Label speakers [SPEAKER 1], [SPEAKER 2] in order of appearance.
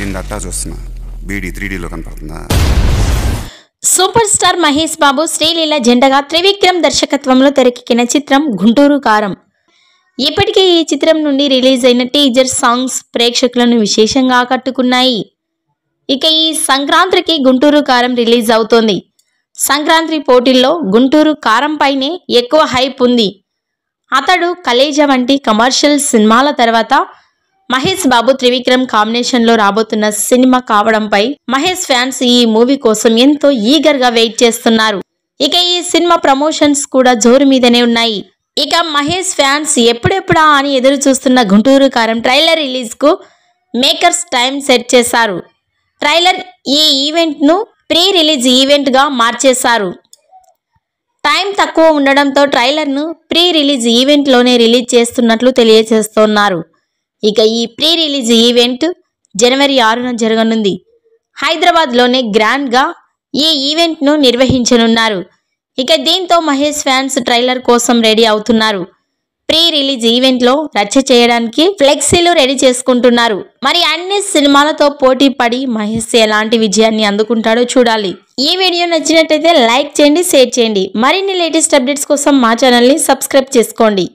[SPEAKER 1] ఏందట్టా చూస్తున్నా బీడీ 3Dలో కనపడుతుందా?
[SPEAKER 2] Super star Mahesh Babu Sreeleela జంటగా త్రివిక్రమ్ దర్శకత్వంలో తెరకెక్కిన చిత్రం గుంటూరు కారం. ఇప్పటికే ఈ చిత్రం నుండి రిలీజ్ అయిన టీజర్ సాంగ్స్ ప్రేక్షకులను విశేషంగా ఆకట్టుకున్నాయి. ఇక ఈ సంక్రాంతికి గుంటూరు కారం రిలీజ్ అవుతోంది. సంక్రాంతి పోటీల్లో గుంటూరు కారం పైనే ఎక్కువ హైప్ ఉంది. అతడు కలేజా వంటి కమర్షియల్ సినిమాల తర్వాత మహేష్ బాబు త్రివిక్రమ్ కాంబినేషన్లో రాబోతున్న సినిమా కావడంపై మహేష్ ఫ్యాన్స్ ఈ మూవీ కోసం ఎంతో ఈగర్గా వెయిట్ చేస్తున్నారు. ఇక ఈ సినిమా ప్రమోషన్స్ కూడా జోరు మీదనే ఉన్నాయి. ఇక మహేష్ ఫ్యాన్స్ ఎప్పుడెప్పుడా అని ఎదురు చూస్తున్న గుంటూరు కారం ట్రైలర్ రిలీజ్కు మేకర్స్ టైం సెట్ చేశారు. ట్రైలర్ ఈ ఈవెంట్ను ప్రీ రిలీజ్ ఈవెంట్గా మార్చేశారు. టైం తక్కువ ఉండడంతో ట్రైలర్ను ప్రీ రిలీజ్ ఈవెంట్లోనే రిలీజ్ చేస్తున్నట్లు తెలియజేస్తున్నారు. ఇక ఈ ప్రీ రిలీజ్ ఈవెంట్ జనవరి 6న జరగనుంది. హైదరాబాద్లోనే గ్రాండ్గా ఈ ఈవెంట్ను నిర్వహించనున్నారు. ఇక దీంతో మహేష్ ఫ్యాన్స్ ట్రైలర్ కోసం రెడీ అవుతున్నారు. ప్రీ రిలీజ్ ఈవెంట్లో రచ్చ చేయడానికి ఫ్లెక్సీలు రెడీ చేసుకుంటున్నారు. మరి అన్ని సినిమాలతో పోటీ పడి మహేష్ ఎలాంటి విజయాన్ని అందుకుంటాడో చూడాలి. ఈ వీడియో నచ్చినట్లయితే లైక్ చేయండి, షేర్ చేయండి. మరిన్ని లేటెస్ట్ అప్డేట్స్ కోసం మా ఛానల్ని సబ్స్క్రైబ్ చేసుకోండి.